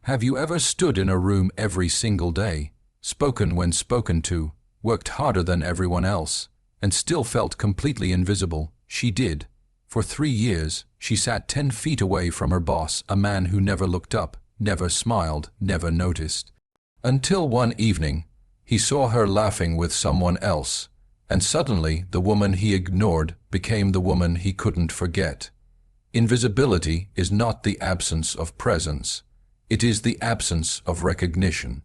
Have you ever stood in a room every single day, spoken when spoken to, worked harder than everyone else, and still felt completely invisible? She did. For 3 years, she sat 10 feet away from her boss, a man who never looked up, never smiled, never noticed. Until one evening, he saw her laughing with someone else, and suddenly the woman he ignored became the woman he couldn't forget. Invisibility is not the absence of presence. It is the absence of recognition.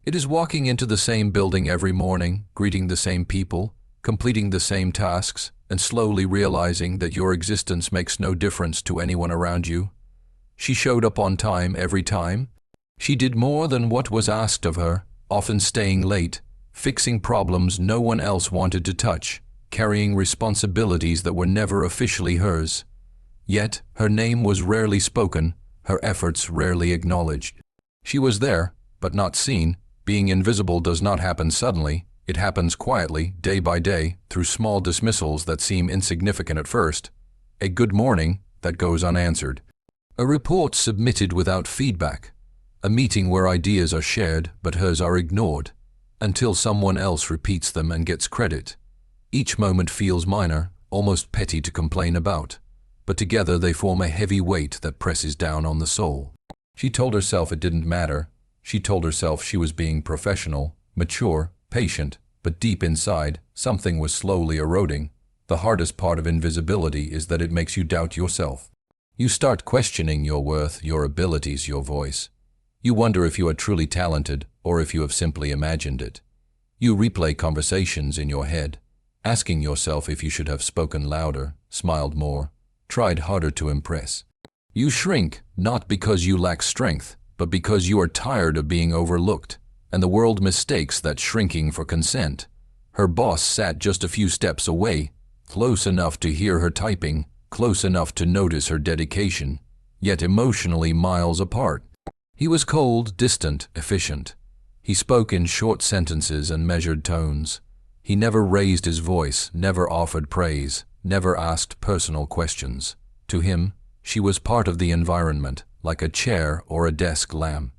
It is walking into the same building every morning, greeting the same people, completing the same tasks, and slowly realizing that your existence makes no difference to anyone around you. She showed up on time every time. She did more than what was asked of her, often staying late, fixing problems no one else wanted to touch, carrying responsibilities that were never officially hers. Yet, her name was rarely spoken, her efforts rarely acknowledged. She was there, but not seen. Being invisible does not happen suddenly. It happens quietly, day by day, through small dismissals that seem insignificant at first. A good morning that goes unanswered. A report submitted without feedback. A meeting where ideas are shared but hers are ignored, until someone else repeats them and gets credit. Each moment feels minor, almost petty to complain about, but together they form a heavy weight that presses down on the soul. She told herself it didn't matter. She told herself she was being professional, mature, patient, but deep inside, something was slowly eroding. The hardest part of invisibility is that it makes you doubt yourself. You start questioning your worth, your abilities, your voice. You wonder if you are truly talented or if you have simply imagined it. You replay conversations in your head, asking yourself if you should have spoken louder, smiled more, tried harder to impress. You shrink, not because you lack strength, but because you are tired of being overlooked, and the world mistakes that shrinking for consent. Her boss sat just a few steps away, close enough to hear her typing, close enough to notice her dedication, yet emotionally miles apart. He was cold, distant, efficient. He spoke in short sentences and measured tones. He never raised his voice, never offered praise, never asked personal questions. To him, she was part of the environment, like a chair or a desk lamp.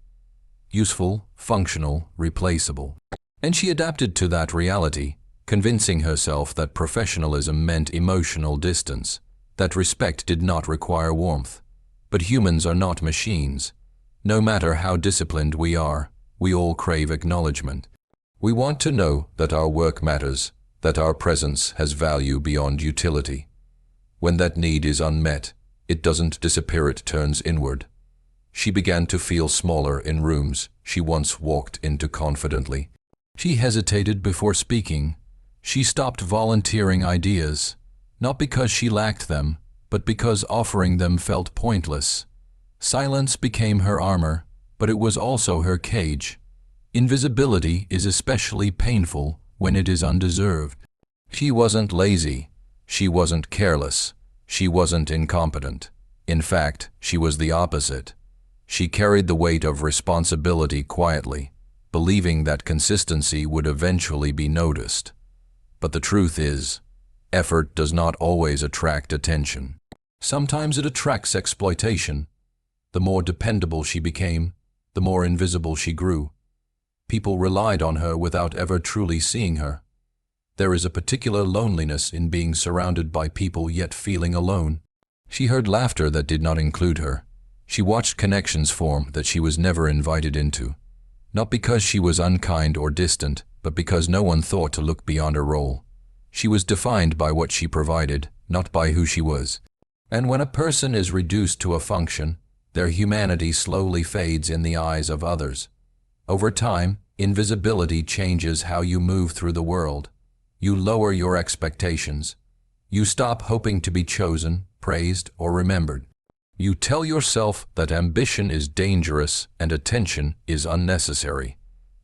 Useful, functional, replaceable. And she adapted to that reality, convincing herself that professionalism meant emotional distance, that respect did not require warmth. But humans are not machines. No matter how disciplined we are, we all crave acknowledgement. We want to know that our work matters, that our presence has value beyond utility. When that need is unmet, it doesn't disappear, it turns inward. She began to feel smaller in rooms she once walked into confidently. She hesitated before speaking. She stopped volunteering ideas, not because she lacked them, but because offering them felt pointless. Silence became her armor, but it was also her cage. Invisibility is especially painful when it is undeserved. She wasn't lazy. She wasn't careless. She wasn't incompetent. In fact, she was the opposite. She carried the weight of responsibility quietly, believing that consistency would eventually be noticed. But the truth is, effort does not always attract attention. Sometimes it attracts exploitation. The more dependable she became, the more invisible she grew. People relied on her without ever truly seeing her. There is a particular loneliness in being surrounded by people yet feeling alone. She heard laughter that did not include her. She watched connections form that she was never invited into. Not because she was unkind or distant, but because no one thought to look beyond her role. She was defined by what she provided, not by who she was. And when a person is reduced to a function, their humanity slowly fades in the eyes of others. Over time, invisibility changes how you move through the world. You lower your expectations. You stop hoping to be chosen, praised, or remembered. You tell yourself that ambition is dangerous and attention is unnecessary.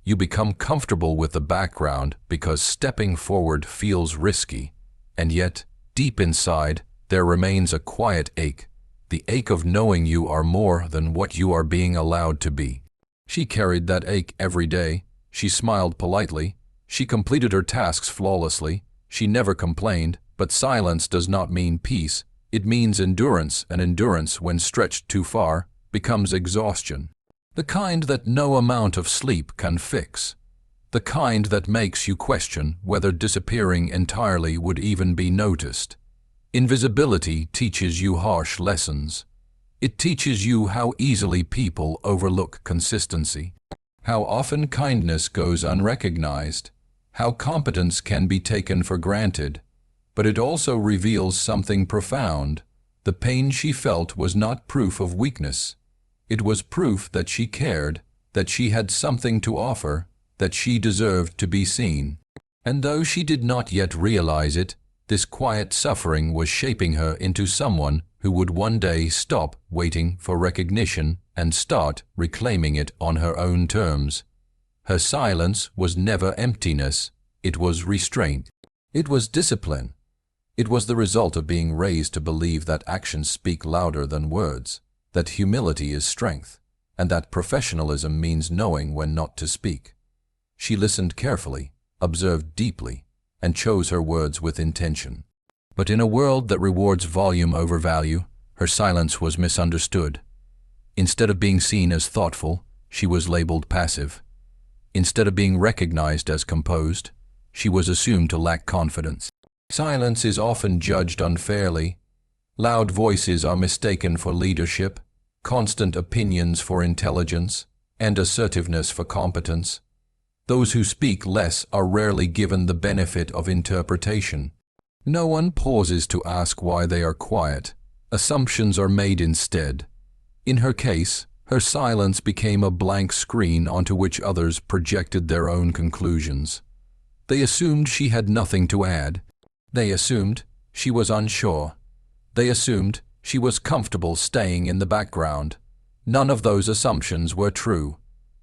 You become comfortable with the background because stepping forward feels risky. And yet, deep inside, there remains a quiet ache, the ache of knowing you are more than what you are being allowed to be. She carried that ache every day. She smiled politely. She completed her tasks flawlessly. She never complained, but silence does not mean peace. It means endurance, and endurance, when stretched too far, becomes exhaustion. The kind that no amount of sleep can fix. The kind that makes you question whether disappearing entirely would even be noticed. Invisibility teaches you harsh lessons. It teaches you how easily people overlook consistency, how often kindness goes unrecognized, how competence can be taken for granted. But it also reveals something profound. The pain she felt was not proof of weakness. It was proof that she cared, that she had something to offer, that she deserved to be seen. And though she did not yet realize it, this quiet suffering was shaping her into someone who would one day stop waiting for recognition and start reclaiming it on her own terms. Her silence was never emptiness, it was restraint. It was discipline. It was the result of being raised to believe that actions speak louder than words, that humility is strength, and that professionalism means knowing when not to speak. She listened carefully, observed deeply, and chose her words with intention. But in a world that rewards volume over value, her silence was misunderstood. Instead of being seen as thoughtful, she was labeled passive. Instead of being recognized as composed, she was assumed to lack confidence. Silence is often judged unfairly. Loud voices are mistaken for leadership, constant opinions for intelligence, and assertiveness for competence. Those who speak less are rarely given the benefit of interpretation. No one pauses to ask why they are quiet. Assumptions are made instead. In her case, her silence became a blank screen onto which others projected their own conclusions. They assumed she had nothing to add. They assumed she was unsure. They assumed she was comfortable staying in the background. None of those assumptions were true.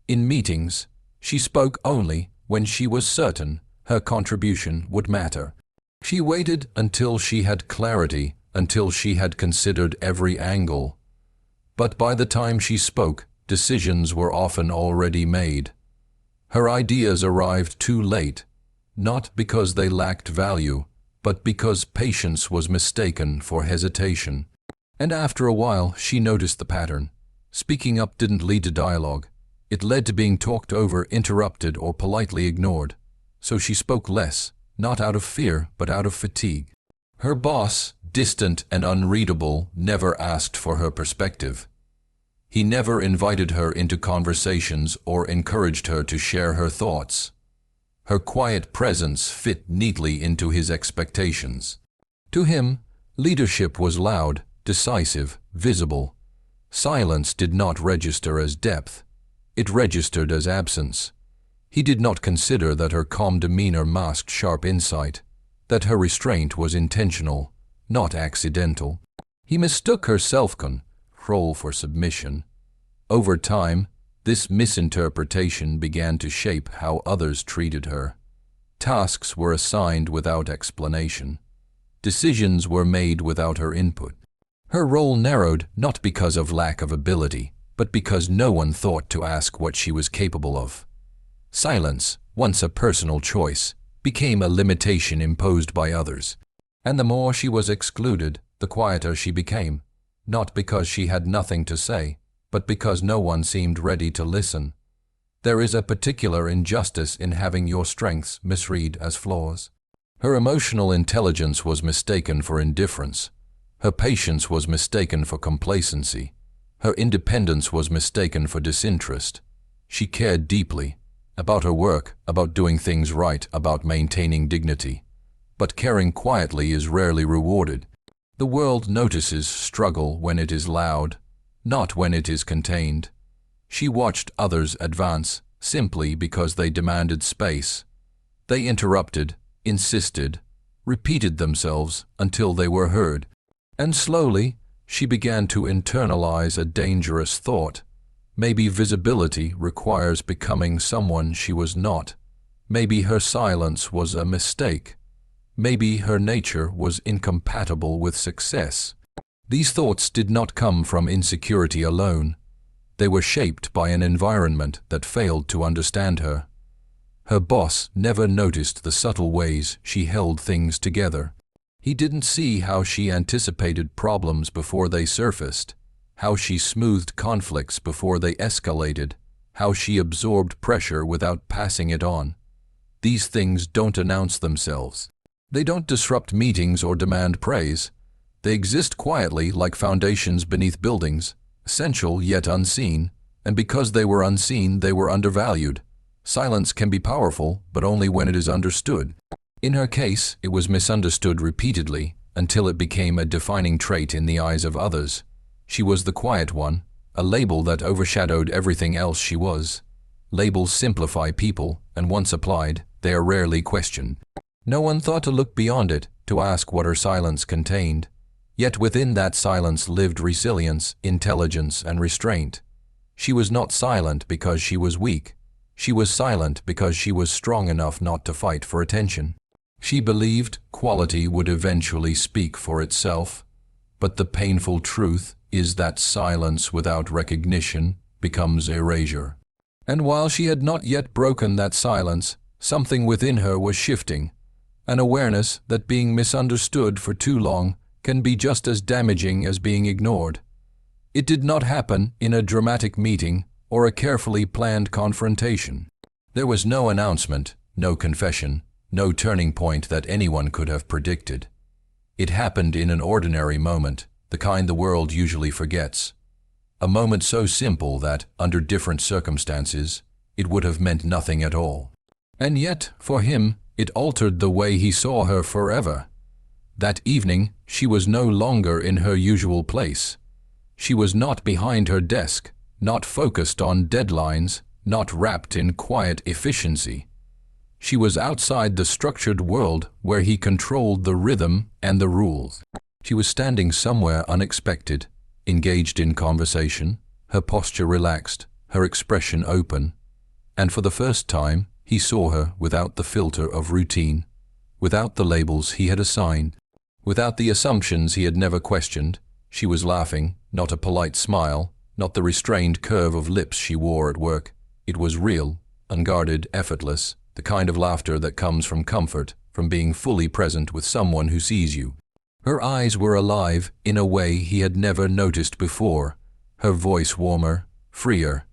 In meetings, she spoke only when she was certain her contribution would matter. She waited until she had clarity, until she had considered every angle. But by the time she spoke, decisions were often already made. Her ideas arrived too late, not because they lacked value, but because patience was mistaken for hesitation. And after a while, she noticed the pattern. Speaking up didn't lead to dialogue. It led to being talked over, interrupted, or politely ignored. So she spoke less, not out of fear, but out of fatigue. Her boss, distant and unreadable, never asked for her perspective. He never invited her into conversations or encouraged her to share her thoughts. Her quiet presence fit neatly into his expectations. To him, leadership was loud, decisive, visible. Silence did not register as depth. It registered as absence. He did not consider that her calm demeanor masked sharp insight, that her restraint was intentional, not accidental. He mistook her self-control for submission. Over time, this misinterpretation began to shape how others treated her. Tasks were assigned without explanation. Decisions were made without her input. Her role narrowed not because of lack of ability, but because no one thought to ask what she was capable of. Silence, once a personal choice, became a limitation imposed by others. And the more she was excluded, the quieter she became, not because she had nothing to say, but because no one seemed ready to listen. There is a particular injustice in having your strengths misread as flaws. Her emotional intelligence was mistaken for indifference. Her patience was mistaken for complacency. Her independence was mistaken for disinterest. She cared deeply about her work, about doing things right, about maintaining dignity. But caring quietly is rarely rewarded. The world notices struggle when it is loud, not when it is contained. She watched others advance simply because they demanded space. They interrupted, insisted, repeated themselves until they were heard. And slowly, she began to internalize a dangerous thought. Maybe visibility requires becoming someone she was not. Maybe her silence was a mistake. Maybe her nature was incompatible with success. These thoughts did not come from insecurity alone. They were shaped by an environment that failed to understand her. Her boss never noticed the subtle ways she held things together. He didn't see how she anticipated problems before they surfaced, how she smoothed conflicts before they escalated, how she absorbed pressure without passing it on. These things don't announce themselves. They don't disrupt meetings or demand praise. They exist quietly like foundations beneath buildings, essential yet unseen, and because they were unseen, they were undervalued. Silence can be powerful, but only when it is understood. In her case, it was misunderstood repeatedly until it became a defining trait in the eyes of others. She was the quiet one, a label that overshadowed everything else she was. Labels simplify people, and once applied, they are rarely questioned. No one thought to look beyond it, to ask what her silence contained. Yet within that silence lived resilience, intelligence, and restraint. She was not silent because she was weak. She was silent because she was strong enough not to fight for attention. She believed quality would eventually speak for itself, but the painful truth is that silence without recognition becomes erasure. And while she had not yet broken that silence, something within her was shifting, an awareness that being misunderstood for too long can be just as damaging as being ignored. It did not happen in a dramatic meeting or a carefully planned confrontation. There was no announcement, no confession, no turning point that anyone could have predicted. It happened in an ordinary moment, the kind the world usually forgets. A moment so simple that, under different circumstances, it would have meant nothing at all. And yet, for him, it altered the way he saw her forever. That evening, she was no longer in her usual place. She was not behind her desk, not focused on deadlines, not wrapped in quiet efficiency. She was outside the structured world where he controlled the rhythm and the rules. She was standing somewhere unexpected, engaged in conversation, her posture relaxed, her expression open. And for the first time, he saw her without the filter of routine, without the labels he had assigned, without the assumptions he had never questioned. She was laughing, not a polite smile, not the restrained curve of lips she wore at work. It was real, unguarded, effortless, the kind of laughter that comes from comfort, from being fully present with someone who sees you. Her eyes were alive in a way he had never noticed before, her voice warmer, freer.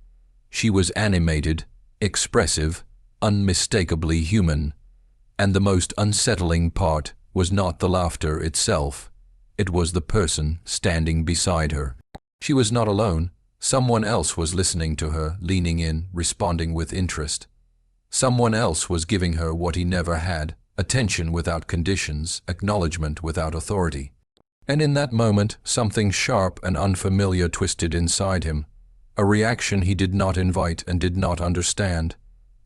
She was animated, expressive, unmistakably human. And the most unsettling part was not the laughter itself. It was the person standing beside her. She was not alone. Someone else was listening to her, leaning in, responding with interest. Someone else was giving her what he never had, attention without conditions, acknowledgement without authority. And in that moment, something sharp and unfamiliar twisted inside him, a reaction he did not invite and did not understand.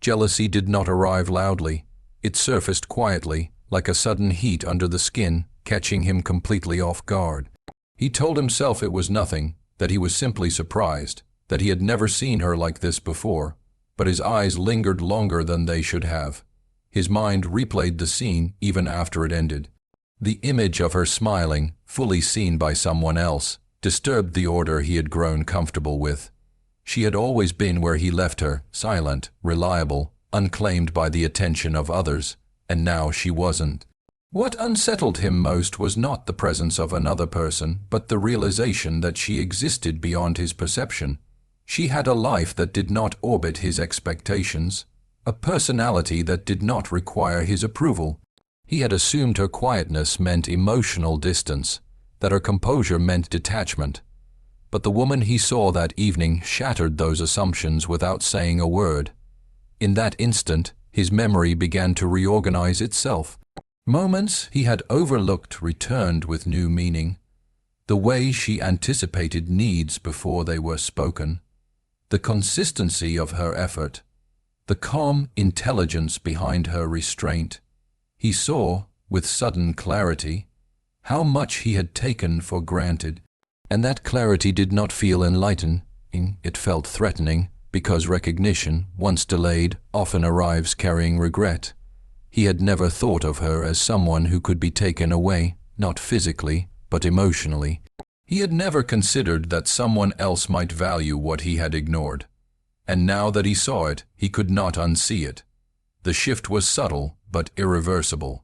Jealousy did not arrive loudly. It surfaced quietly, like a sudden heat under the skin, catching him completely off guard. He told himself it was nothing, that he was simply surprised, that he had never seen her like this before, but his eyes lingered longer than they should have. His mind replayed the scene even after it ended. The image of her smiling, fully seen by someone else, disturbed the order he had grown comfortable with. She had always been where he left her, silent, reliable, unclaimed by the attention of others, and now she wasn't. What unsettled him most was not the presence of another person, but the realization that she existed beyond his perception. She had a life that did not orbit his expectations, a personality that did not require his approval. He had assumed her quietness meant emotional distance, that her composure meant detachment. But the woman he saw that evening shattered those assumptions without saying a word. In that instant, his memory began to reorganize itself. Moments he had overlooked returned with new meaning. The way she anticipated needs before they were spoken, the consistency of her effort, the calm intelligence behind her restraint. He saw, with sudden clarity, how much he had taken for granted. And that clarity did not feel enlightening, it felt threatening, because recognition, once delayed, often arrives carrying regret. He had never thought of her as someone who could be taken away, not physically, but emotionally. He had never considered that someone else might value what he had ignored. And now that he saw it, he could not unsee it. The shift was subtle, but irreversible.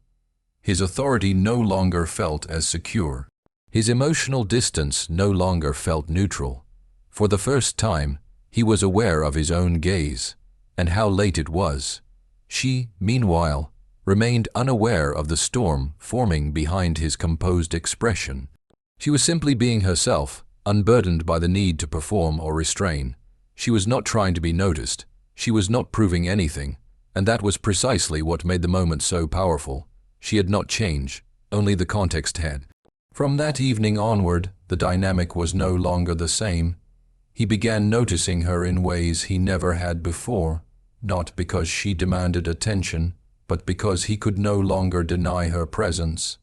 His authority no longer felt as secure. His emotional distance no longer felt neutral. For the first time, he was aware of his own gaze, and how late it was. She, meanwhile, remained unaware of the storm forming behind his composed expression. She was simply being herself, unburdened by the need to perform or restrain. She was not trying to be noticed. She was not proving anything, and that was precisely what made the moment so powerful. She had not changed, only the context had. From that evening onward, the dynamic was no longer the same. He began noticing her in ways he never had before, not because she demanded attention, but because he could no longer deny her presence.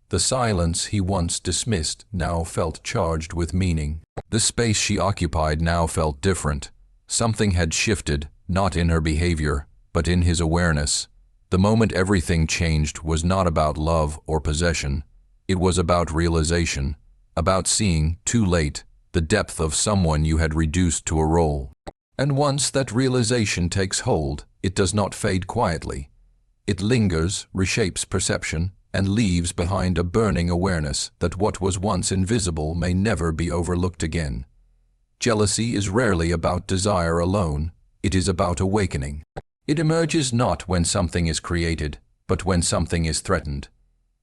The silence he once dismissed now felt charged with meaning. The space she occupied now felt different. Something had shifted, not in her behavior, but in his awareness. The moment everything changed was not about love or possession. It was about realization, about seeing, too late, the depth of someone you had reduced to a role. And once that realization takes hold, it does not fade quietly. It lingers, reshapes perception, and leaves behind a burning awareness that what was once invisible may never be overlooked again. Jealousy is rarely about desire alone. It is about awakening. It emerges not when something is created, but when something is threatened.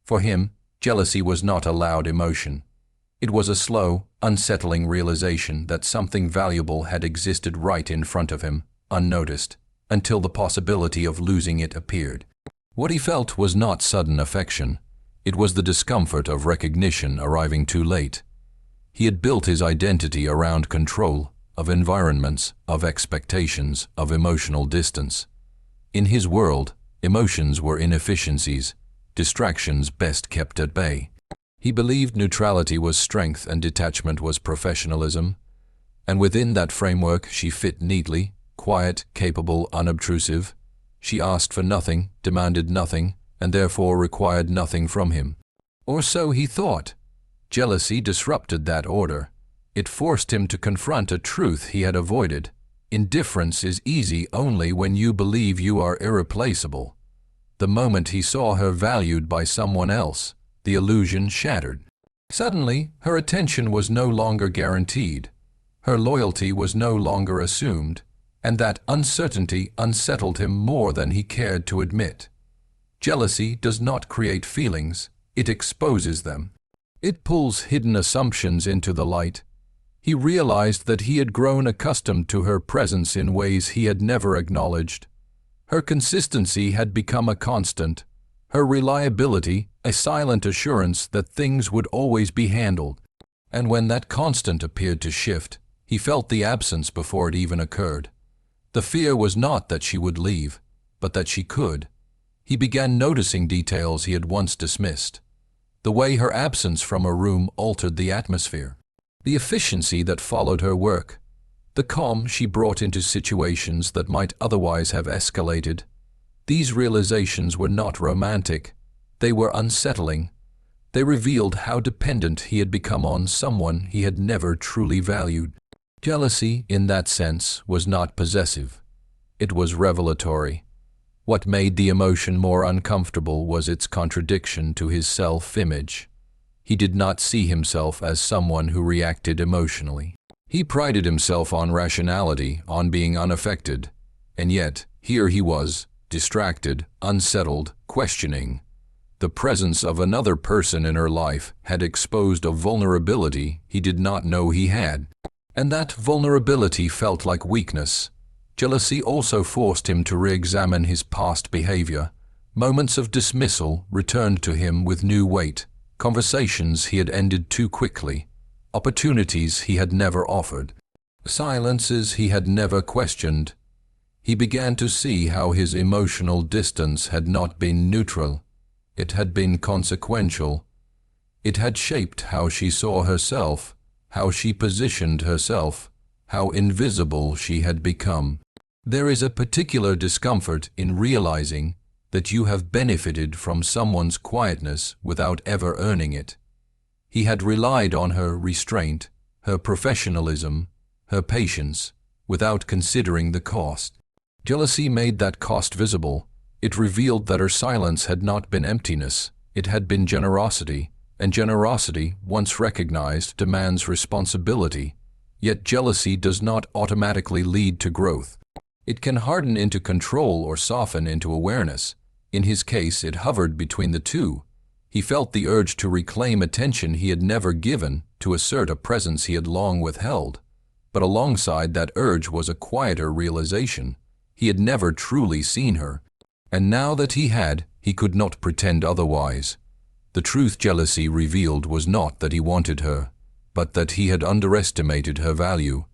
For him, jealousy was not a loud emotion. It was a slow, unsettling realization that something valuable had existed right in front of him, unnoticed, until the possibility of losing it appeared. What he felt was not sudden affection. It was the discomfort of recognition arriving too late. He had built his identity around control, of environments, of expectations, of emotional distance. In his world, emotions were inefficiencies, distractions best kept at bay. He believed neutrality was strength and detachment was professionalism, and within that framework she fit neatly, quiet, capable, unobtrusive. She asked for nothing, demanded nothing, and therefore required nothing from him. Or so he thought. Jealousy disrupted that order. It forced him to confront a truth he had avoided. Indifference is easy only when you believe you are irreplaceable. The moment he saw her valued by someone else, the illusion shattered. Suddenly, her attention was no longer guaranteed. Her loyalty was no longer assumed, and that uncertainty unsettled him more than he cared to admit. Jealousy does not create feelings, it exposes them. It pulls hidden assumptions into the light. He realized that he had grown accustomed to her presence in ways he had never acknowledged. Her consistency had become a constant, her reliability a silent assurance that things would always be handled. And when that constant appeared to shift, he felt the absence before it even occurred. The fear was not that she would leave, but that she could. He began noticing details he had once dismissed. The way her absence from a room altered the atmosphere, the efficiency that followed her work, the calm she brought into situations that might otherwise have escalated. These realizations were not romantic. They were unsettling. They revealed how dependent he had become on someone he had never truly valued. Jealousy, in that sense, was not possessive. It was revelatory. What made the emotion more uncomfortable was its contradiction to his self-image. He did not see himself as someone who reacted emotionally. He prided himself on rationality, on being unaffected. And yet, here he was, distracted, unsettled, questioning. The presence of another person in her life had exposed a vulnerability he did not know he had. And that vulnerability felt like weakness. Jealousy also forced him to re-examine his past behavior. Moments of dismissal returned to him with new weight. Conversations he had ended too quickly. Opportunities he had never offered. Silences he had never questioned. He began to see how his emotional distance had not been neutral. It had been consequential. It had shaped how she saw herself, how she positioned herself, how invisible she had become. There is a particular discomfort in realizing that you have benefited from someone's quietness without ever earning it. He had relied on her restraint, her professionalism, her patience, without considering the cost. Jealousy made that cost visible. It revealed that her silence had not been emptiness, it had been generosity, and generosity, once recognized, demands responsibility. Yet jealousy does not automatically lead to growth. It can harden into control or soften into awareness. In his case, it hovered between the two. He felt the urge to reclaim attention he had never given, to assert a presence he had long withheld. But alongside that urge was a quieter realization. He had never truly seen her. And now that he had, he could not pretend otherwise. The truth jealousy revealed was not that he wanted her, but that he had underestimated her value.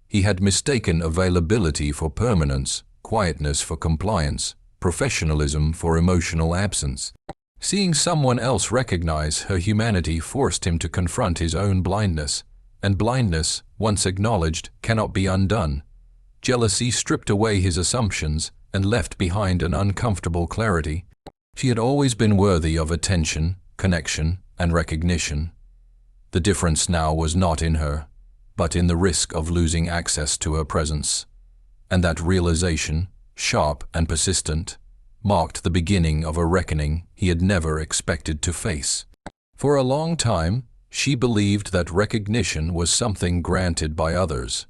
He had mistaken availability for permanence, quietness for compliance, professionalism for emotional absence. Seeing someone else recognize her humanity forced him to confront his own blindness, and blindness, once acknowledged, cannot be undone. Jealousy stripped away his assumptions and left behind an uncomfortable clarity. She had always been worthy of attention, connection, and recognition. The difference now was not in her, but in the risk of losing access to her presence. And that realization, sharp and persistent, marked the beginning of a reckoning he had never expected to face. For a long time, she believed that recognition was something granted by others.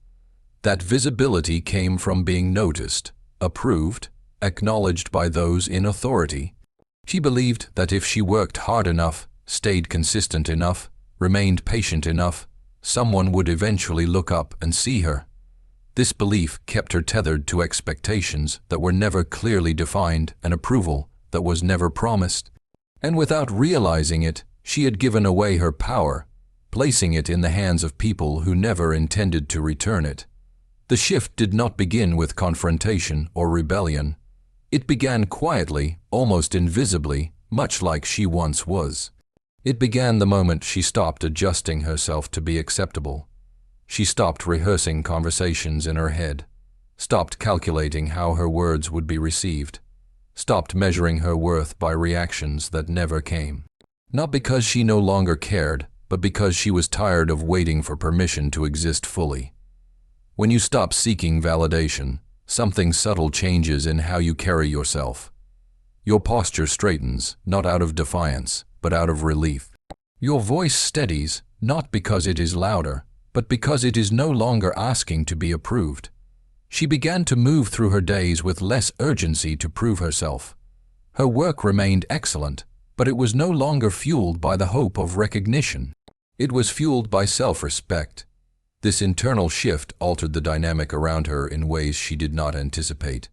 That visibility came from being noticed, approved, acknowledged by those in authority. She believed that if she worked hard enough, stayed consistent enough, remained patient enough, someone would eventually look up and see her. This belief kept her tethered to expectations that were never clearly defined and approval that was never promised. And without realizing it, she had given away her power, placing it in the hands of people who never intended to return it. The shift did not begin with confrontation or rebellion. It began quietly, almost invisibly, much like she once was. It began the moment she stopped adjusting herself to be acceptable. She stopped rehearsing conversations in her head, stopped calculating how her words would be received, stopped measuring her worth by reactions that never came. Not because she no longer cared, but because she was tired of waiting for permission to exist fully. When you stop seeking validation, something subtle changes in how you carry yourself. Your posture straightens, not out of defiance, but out of relief. Your voice steadies, not because it is louder, but because it is no longer asking to be approved. She began to move through her days with less urgency to prove herself. Her work remained excellent, but it was no longer fueled by the hope of recognition. It was fueled by self-respect. This internal shift altered the dynamic around her in ways she did not anticipate.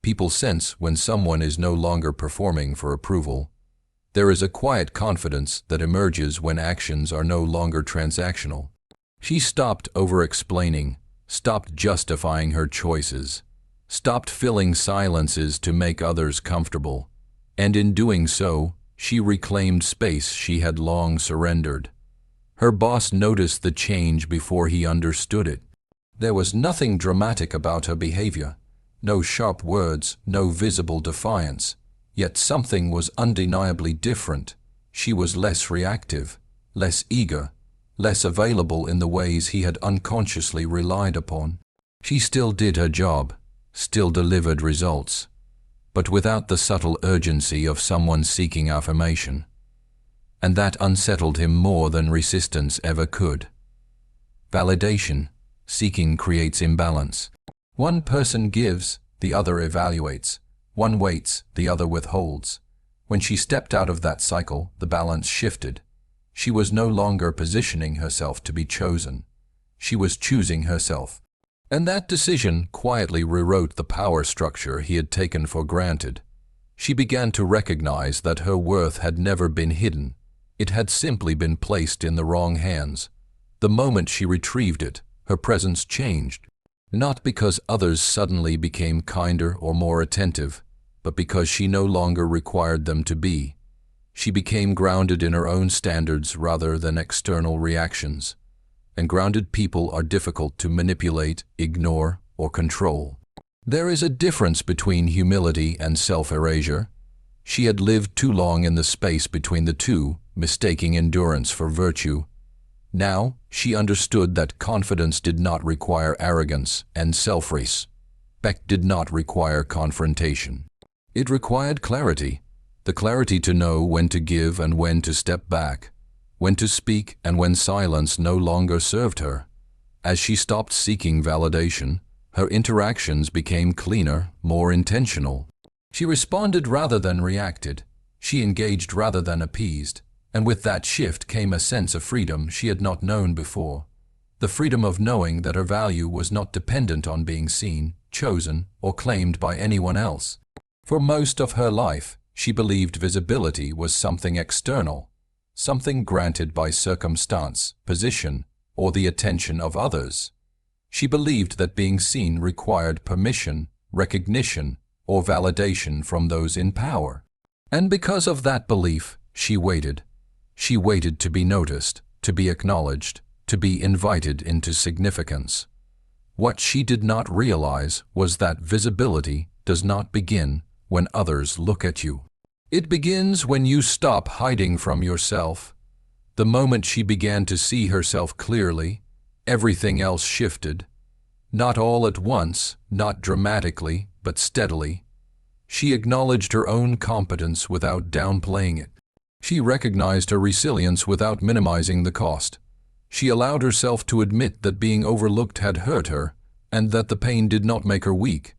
People sense when someone is no longer performing for approval. There is a quiet confidence that emerges when actions are no longer transactional. She stopped over-explaining, stopped justifying her choices, stopped filling silences to make others comfortable, and in doing so, she reclaimed space she had long surrendered. Her boss noticed the change before he understood it. There was nothing dramatic about her behavior, no sharp words, no visible defiance. Yet something was undeniably different. She was less reactive, less eager, less available in the ways he had unconsciously relied upon. She still did her job, still delivered results, but without the subtle urgency of someone seeking affirmation. And that unsettled him more than resistance ever could. Validation seeking creates imbalance. One person gives, the other evaluates. One waits, the other withholds. When she stepped out of that cycle, the balance shifted. She was no longer positioning herself to be chosen. She was choosing herself. And that decision quietly rewrote the power structure he had taken for granted. She began to recognize that her worth had never been hidden. It had simply been placed in the wrong hands. The moment she retrieved it, her presence changed. Not because others suddenly became kinder or more attentive, but because she no longer required them to be. She became grounded in her own standards rather than external reactions. And grounded people are difficult to manipulate, ignore, or control. There is a difference between humility and self-erasure. She had lived too long in the space between the two, mistaking endurance for virtue. Now, she understood that confidence did not require arrogance, and self-respect did not require confrontation. It required clarity, the clarity to know when to give and when to step back, when to speak and when silence no longer served her. As she stopped seeking validation, her interactions became cleaner, more intentional. She responded rather than reacted. She engaged rather than appeased. And with that shift came a sense of freedom she had not known before. The freedom of knowing that her value was not dependent on being seen, chosen, or claimed by anyone else. For most of her life, she believed visibility was something external, something granted by circumstance, position, or the attention of others. She believed that being seen required permission, recognition, or validation from those in power. And because of that belief, she waited. She waited to be noticed, to be acknowledged, to be invited into significance. What she did not realize was that visibility does not begin when others look at you. It begins when you stop hiding from yourself. The moment she began to see herself clearly, everything else shifted. Not all at once, not dramatically, but steadily. She acknowledged her own competence without downplaying it. She recognized her resilience without minimizing the cost. She allowed herself to admit that being overlooked had hurt her, and that the pain did not make her weak.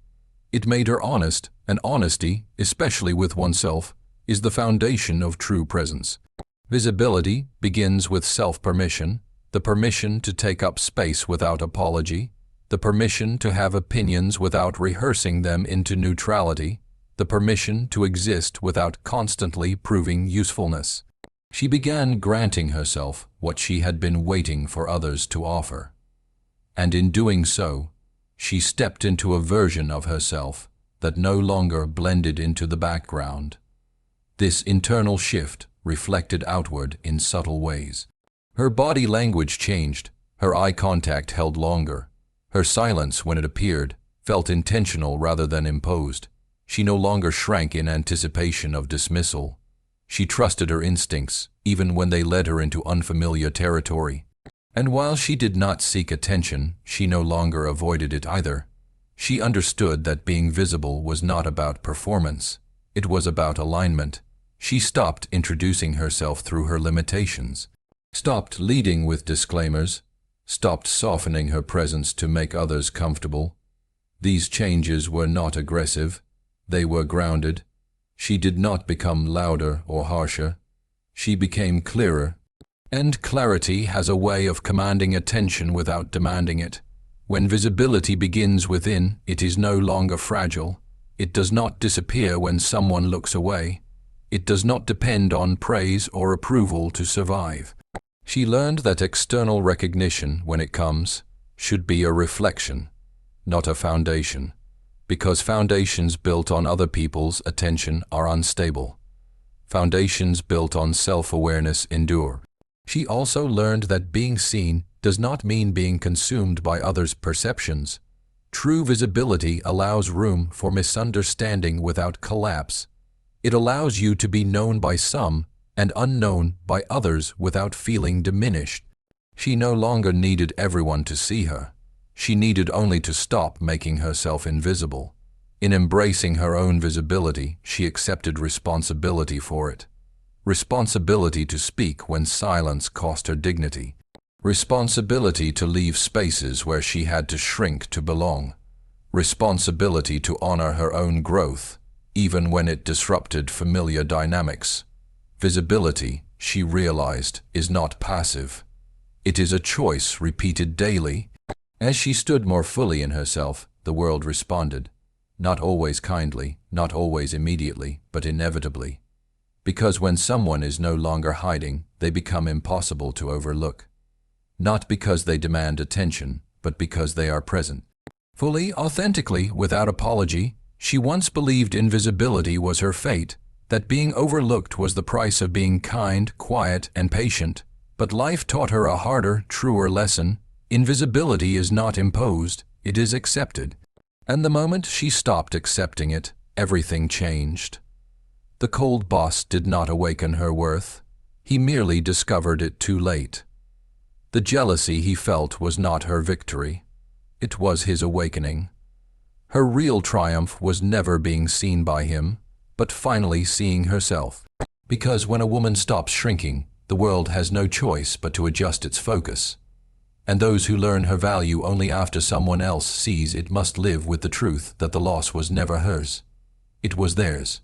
It made her honest, and honesty, especially with oneself, is the foundation of true presence. Visibility begins with self-permission, the permission to take up space without apology, the permission to have opinions without rehearsing them into neutrality, the permission to exist without constantly proving usefulness. She began granting herself what she had been waiting for others to offer. And in doing so, she stepped into a version of herself that no longer blended into the background. This internal shift reflected outward in subtle ways. Her body language changed, her eye contact held longer. Her silence, when it appeared, felt intentional rather than imposed. She no longer shrank in anticipation of dismissal. She trusted her instincts, even when they led her into unfamiliar territory. And while she did not seek attention, she no longer avoided it either. She understood that being visible was not about performance. It was about alignment. She stopped introducing herself through her limitations, stopped leading with disclaimers, stopped softening her presence to make others comfortable. These changes were not aggressive. They were grounded. She did not become louder or harsher. She became clearer. And clarity has a way of commanding attention without demanding it. When visibility begins within, it is no longer fragile. It does not disappear when someone looks away. It does not depend on praise or approval to survive. She learned that external recognition, when it comes, should be a reflection, not a foundation. Because foundations built on other people's attention are unstable. Foundations built on self-awareness endure. She also learned that being seen does not mean being consumed by others' perceptions. True visibility allows room for misunderstanding without collapse. It allows you to be known by some and unknown by others without feeling diminished. She no longer needed everyone to see her. She needed only to stop making herself invisible. In embracing her own visibility, she accepted responsibility for it. Responsibility to speak when silence cost her dignity. Responsibility to leave spaces where she had to shrink to belong. Responsibility to honor her own growth, even when it disrupted familiar dynamics. Visibility, she realized, is not passive. It is a choice repeated daily. As she stood more fully in herself, the world responded. Not always kindly, not always immediately, but inevitably. Because when someone is no longer hiding, they become impossible to overlook. Not because they demand attention, but because they are present. Fully, authentically, without apology, she once believed invisibility was her fate, that being overlooked was the price of being kind, quiet, and patient. But life taught her a harder, truer lesson. Invisibility is not imposed, it is accepted. And the moment she stopped accepting it, everything changed. The cold boss did not awaken her worth. He merely discovered it too late. The jealousy he felt was not her victory. It was his awakening. Her real triumph was never being seen by him, but finally seeing herself. Because when a woman stops shrinking, the world has no choice but to adjust its focus. And those who learn her value only after someone else sees it must live with the truth that the loss was never hers. It was theirs.